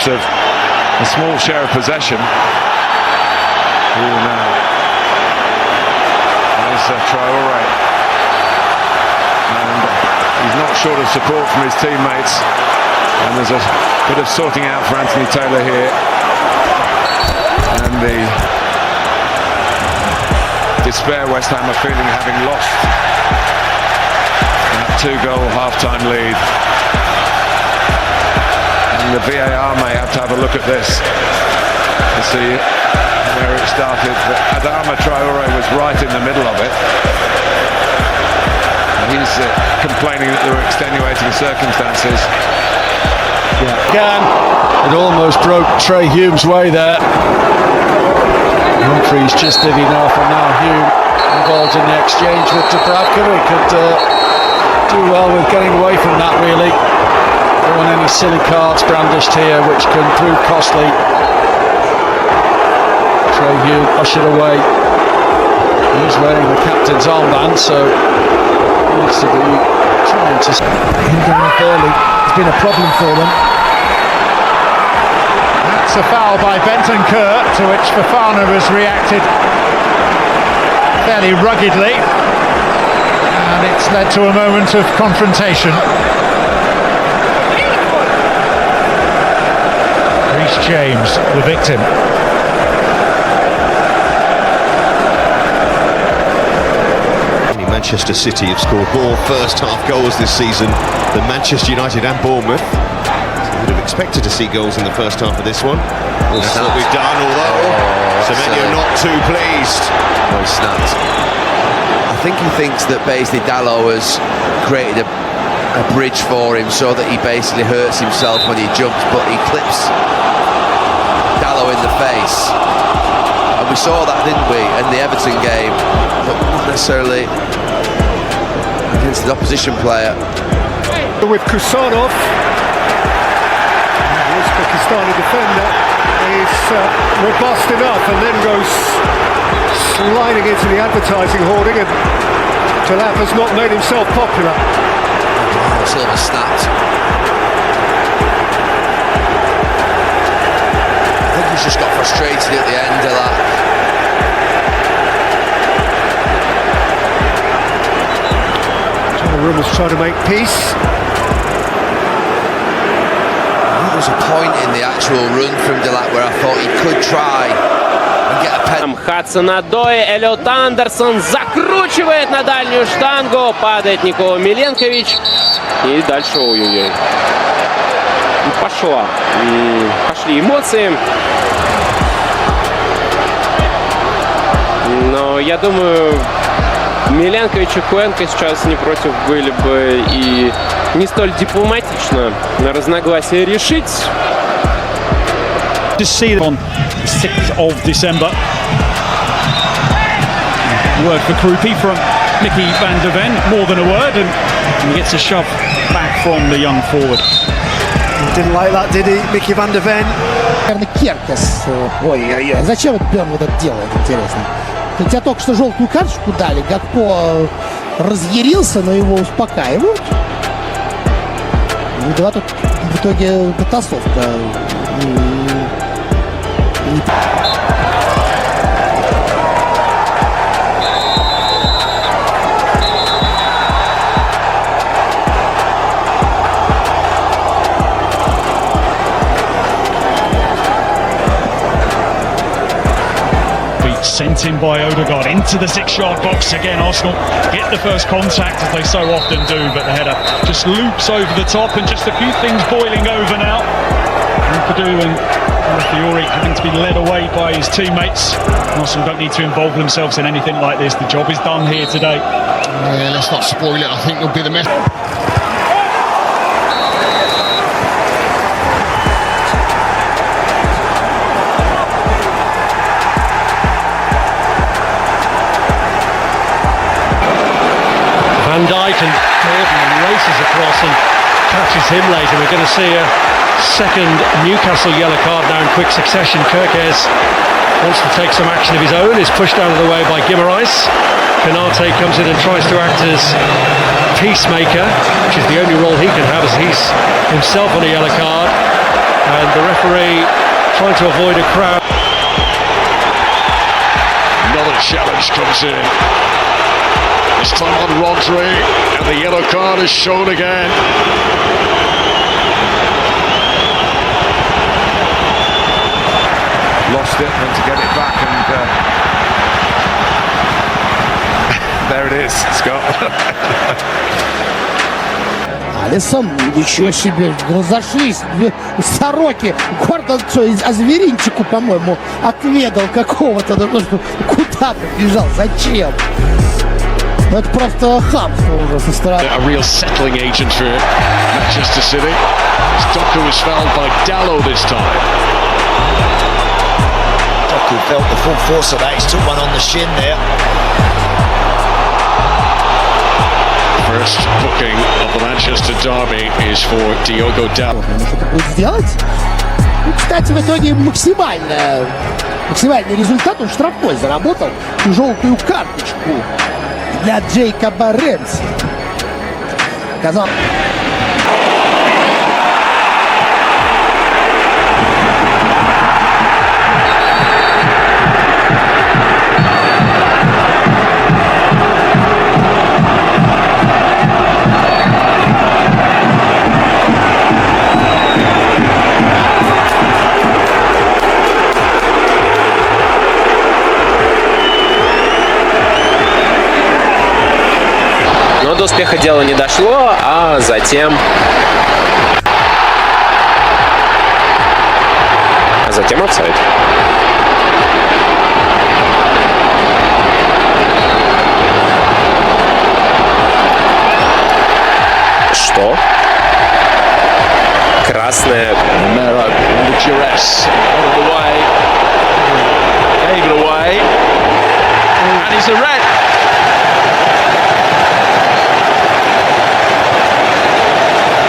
Of a small share of possession. Now there's Traore, and he's not short of support from his teammates, and there's a bit of sorting out for Anthony Taylor here, and the despair West Ham are feeling, having lost that 2-goal half-time lead. And the VAR may have to have a look at this to see where it started. But Adama Traore was right in the middle of it. He's complaining that there were extenuating circumstances. Yeah, again, it almost broke Trey Hume's way there. Humphreys just did enough, and now Hume involved in the exchange with Dubravka. He could do well with getting away from that, really. Don't want any silly cards brandished here, which can prove costly. Trey Hume ushered away. He's wearing the captain's armband, so he needs to be trying to him getting up early. It's been a problem for them. That's a foul by Bentancur, to which Fofana has reacted fairly ruggedly, and it's led to a moment of confrontation. James, the victim. Manchester City have scored more first-half goals this season than Manchester United and Bournemouth. So we would have expected to see goals in the first half of this one. That's what we've done, although Semenyo not too pleased. Well, snapped. I think he thinks that basically Dalot has created a bridge for him so that he basically hurts himself when he jumps, but he clips Dalot in the face, and we saw that, didn't we, in the Everton game, but not necessarily against the opposition player. With Kusanov, the Uzbekistani defender is robust enough and then goes sliding into the advertising hoarding, and Jalap has not made himself popular. Silva snapped. He's just got frustrated at the end of that. Donnarumma's trying to make peace. There was a point in the actual run from Delap where I thought he could try and get a pen. Хадсон-Одой, Эллиот Андерсон закручивает на дальнюю штангу, падает Никола Миленкович, и дальше ой-ой-ой. Пошли эмоции. Но я думаю, Миленкович и Куэнко сейчас не против были бы и не столь дипломатично на разногласия решить. To see them on 6th of December. Word for Krupi from Mickey van der Ven, more than a word, and he gets a shove back from the young forward. He didn't like that, did he, Mickey van der Ven? Керкес. Ой-ой-ой, зачем этот Берн вот это делает, интересно? Хотя только что желтую карточку дали, Гакпо разъярился, но его успокаивают. Ну да, тут в итоге потасовка. Sent in by Odegaard into the 6-yard box again. Arsenal get the first contact as they so often do, but the header just loops over the top, and just a few things boiling over now. Purdue and Fiore having to be led away by his teammates. Arsenal don't need to involve themselves in anything like this. The job is done here today. Yeah, let's not spoil it. I think it'll be the mess. Van Dijk and Gordon races across and catches him later. We're going to see a second Newcastle yellow card now in quick succession. Kerkez wants to take some action of his own, is pushed out of the way by Guimaraes. Konate comes in and tries to act as peacemaker, which is the only role he can have, as he's himself on a yellow card. and the referee trying to avoid a crowd. Another challenge comes in. This time on Rodri, and the yellow card is shown again. Lost it, and to get it back, and there it is, Scott. Алисон, ничего себе, разошлись сороки. Гордон, что, зверинчику, по-моему, отведал какого-то, куда побежал, зачем? Это просто хамство уже со стороны. A real settling agent for Manchester City. Doku was fouled by Dalot this time. Doku felt the full force of that. He's took one on the shin there. First booking of the Manchester derby is for Diogo Dalot. Что-то будет сделать? Ну, кстати, в итоге максимальный результат. Он штрафной заработал и желтую карточку для Джейкоба Рэмси. Казалось... Но до успеха дело не дошло, а затем офсайд. Что? Красная. Romero under duress, out of the way, gave it away, and it's a red.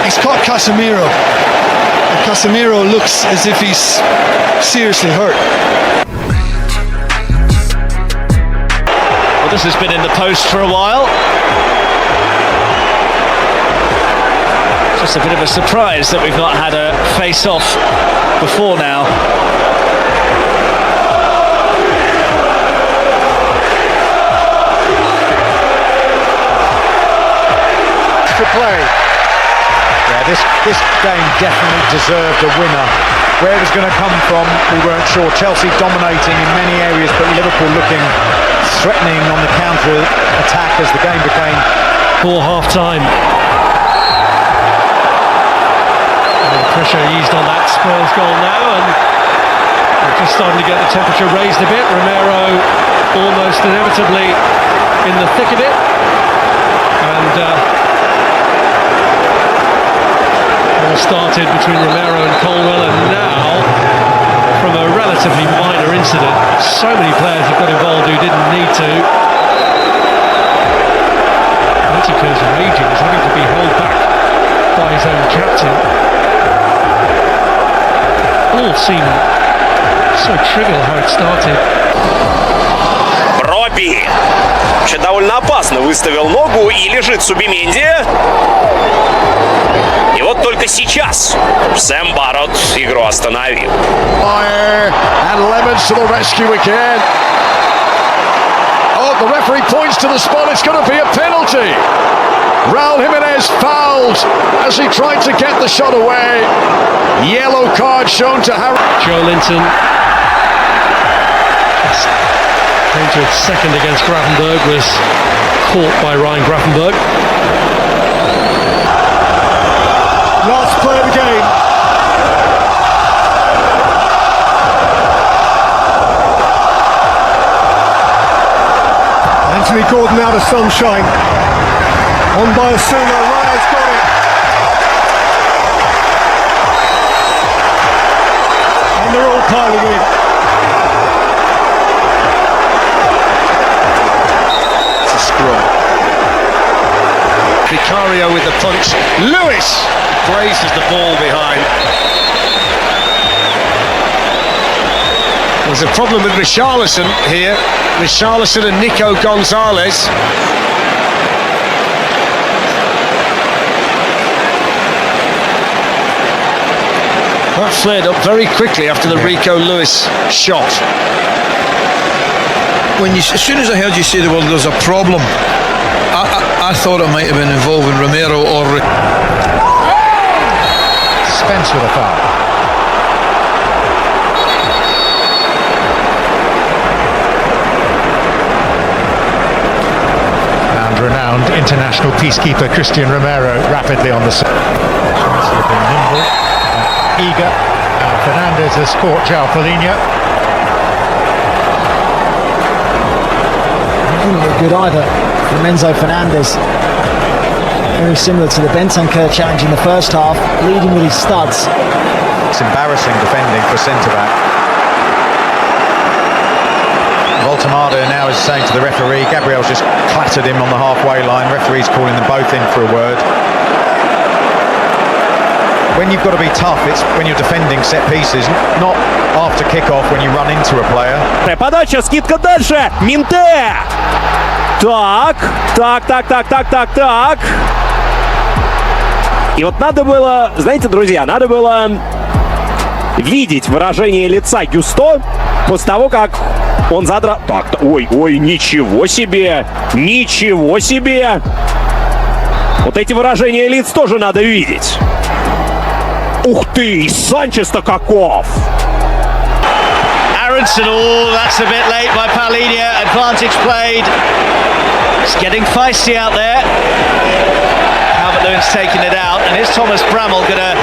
He's caught Casemiro. And Casemiro looks as if he's seriously hurt. Well, this has been in the post for a while. Just a bit of a surprise that we've not had a face-off before now. To play. Yeah, this game definitely deserved a winner. Where it was going to come from, we weren't sure. Chelsea dominating in many areas, but Liverpool looking threatening on the counter attack as the game became. Poor half-time. Pressure eased on that Spurs goal now, and we're just starting to get the temperature raised a bit. Romero almost inevitably in the thick of it, and all started between Romero and Colwell, and now from a relatively minor incident, so many players have got involved who didn't need to. Whittaker's raging, is having to be held back by his own captain. All seemed so trivial how it started. Робби вообще довольно опасно выставил ногу и лежит Субименди. И вот только сейчас Сэм Барретт игру остановил. And Lemons to the rescue again. Oh, the referee points to the spot. It's going to be a penalty. Raul Jimenez fouled as he tried to get the shot away. Yellow card shown to Harry. Joe Linton came to its second against Gravenberg, was caught by Ryan Gravenberg. Last play of the game. Anthony Gordon out of sunshine. On by Osuna, Raya's got it. And they're all piling in. It's a scrum. Vicario with the punch. Lewis grazes the ball behind. There's a problem with Richarlison here. Richarlison and Nico Gonzalez. That flared up very quickly after the Rico Lewis shot. As soon as I heard you say the word "there's a problem," I thought it might have been involving Romero or Spence with a foul. And renowned international peacekeeper Christian Romero rapidly on the side. Looking nimble, eager. Fernandez has caught João Paulinho. Didn't look good either from Enzo Fernandez. Very similar to the Bentancur challenge in the first half, leading with his studs. It's embarrassing defending for centre-back. Voltamada now is saying to the referee, Gabriel's just clattered him on the halfway line. Referee's calling them both in for a word. When you've got to be tough, it's when you're defending set pieces, not after kick-off when you run into a player. Подача, скидка дальше. Минте. Так. И вот надо было, знаете, друзья, надо было видеть выражение лица Гюсто после того, как он задрал... Так, ой, ничего себе! Ничего себе! Вот эти выражения лиц тоже надо видеть. Ух ты, Санчес-то каков! Aronson, that's a bit late by Paulinho. Advantage played. It's getting feisty out there. Calvert-Lewin's taking it out, and is Thomas Bramall going to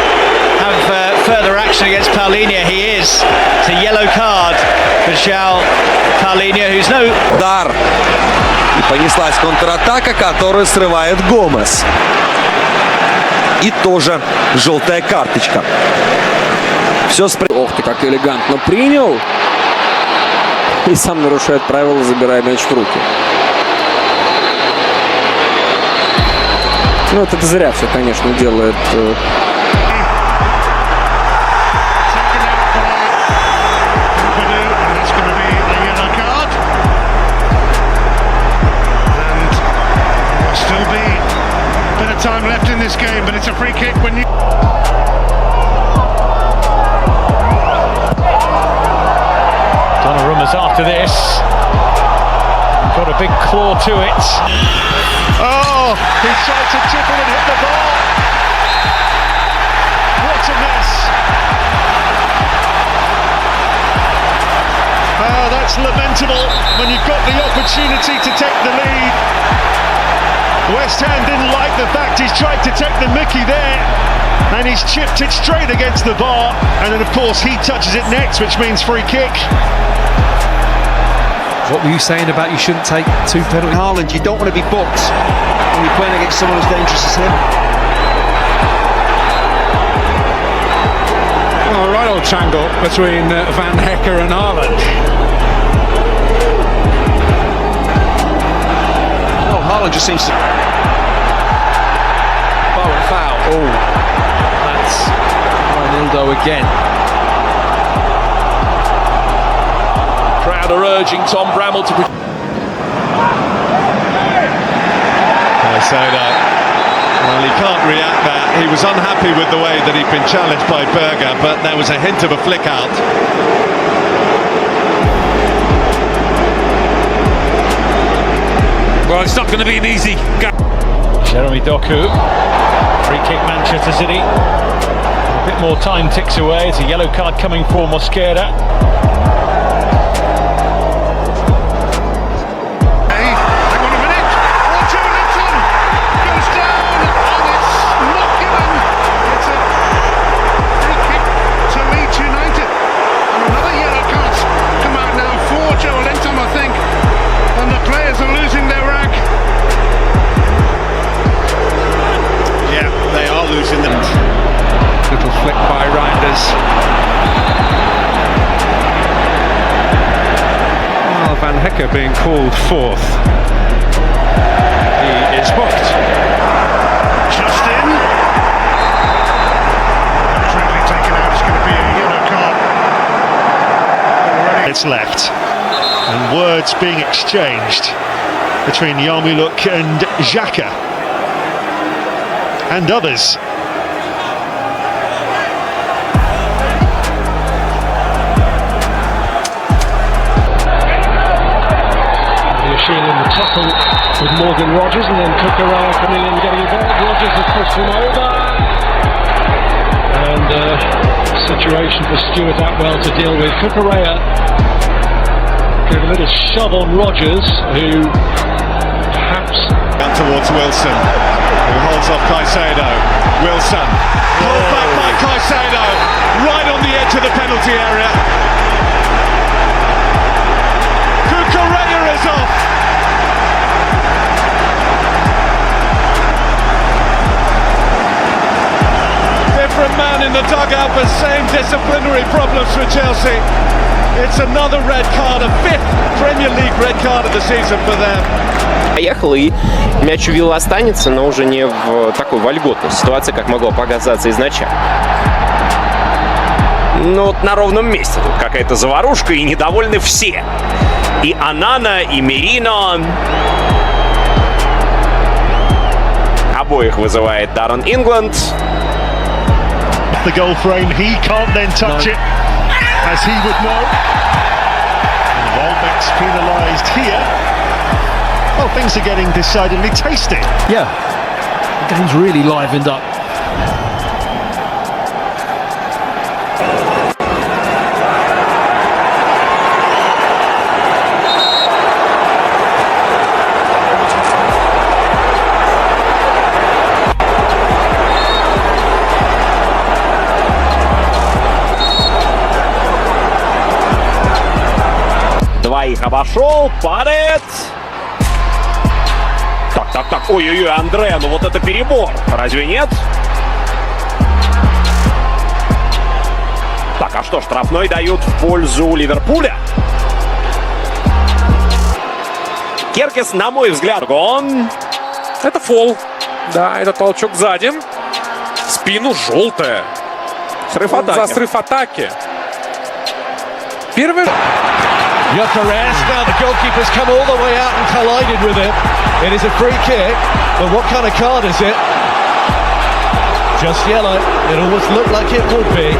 have further action against Paulinho? He is. It's a yellow card for João Paulinho, who's no... Удар. И понеслась контратака, которую срывает Гомес. И тоже желтая карточка. Все Ох ты, как элегантно принял. И сам нарушает правила, забирая мяч в руки. Ну, это зря все, конечно, делает. Time left in this game, but it's a free kick when you... Donnarumma's after this. Got a big claw to it. Oh, he tried to chip it and hit the ball. What a mess. Oh, that's lamentable when you've got the opportunity to take the lead. West Ham didn't like the fact he's tried to take the mickey there, and he's chipped it straight against the bar, and then of course he touches it next, which means free kick. What were you saying about you shouldn't take two penalties? Haaland, you don't want to be booked when you're playing against someone as dangerous as him. Oh, right old tangle between Van Hecker and Haaland. Haaland just seems to... Foul. Oh, that's Ronaldo again. Crowd are urging Tom Bramall to... Well, he can't react that. He was unhappy with the way that he'd been challenged by Berger, but there was a hint of a flick out. Well, it's not going to be an easy go. Jeremy Doku, free kick Manchester City. A bit more time ticks away. It's a yellow card coming for Mosquera. Hey, hang on a minute. Joe Linton goes down, and it's not given. It's a free kick to Leeds United. And another yellow card come out now for Joe Linton, I think. And the players are losing their rag. Yeah, they are losing them. Little flick by Reinders. Well, Van Hecker being called fourth. He is booked. Just in. Quickly taken out. It's going to be a yellow card. Already. It's left. And words being exchanged between Yarmouk and Xhaka and others. Morgan Rogers, and then Cucurella coming in and getting involved. Rogers has pushed him over. And situation for Stuart Atwell to deal with. Cucurella gave a little shove on Rogers, who perhaps... Down towards Wilson, who holds off Caicedo. Wilson, pulled back by Caicedo, right on the edge of the penalty area. Cucurella is off. Different man in the dugout, but same disciplinary problems for Chelsea. It's another red card, a fifth Premier League red card of the season for them. Поехал, и мяч у Вилла останется, но уже не в такой вольготной ситуации, как могло показаться изначально. Ну вот на ровном месте тут какая-то заварушка, и недовольны все. И Анана, и Мерино. Обоих вызывает Даррен Ингланд. The goal frame, he can't then touch it, as he would know. Welbeck's penalised here. Well, things are getting decidedly tasty. Yeah, the game's really livened up. Двоих обошел, падает. Так, ой-ой-ой, Андре, ну вот это перебор, разве нет? Так, а что, штрафной дают в пользу Ливерпуля? Керкес, на мой взгляд, он... Это фол. Да, это толчок сзади. В спину желтая. Срыв атаки. За срыв атаки. Первый... Gyökeres, now the goalkeeper's come all the way out and collided with him. It is a free kick, but what kind of card is it? Just yellow. It almost looked like it would be.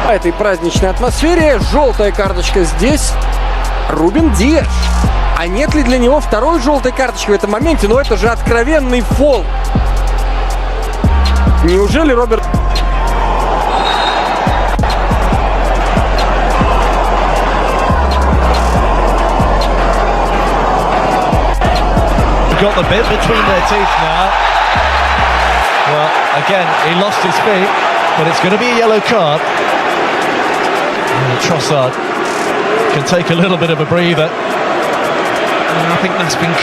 В этой праздничной атмосфере желтая карточка здесь Рубен Диаш. А нет ли для него второй желтой карточки в этом моменте? Но это же откровенный фол. Неужели Роберт... Got the bit between their teeth now. Well, again, he lost his feet, but it's going to be a yellow card. Trossard can take a little bit of a breather. And I think that's been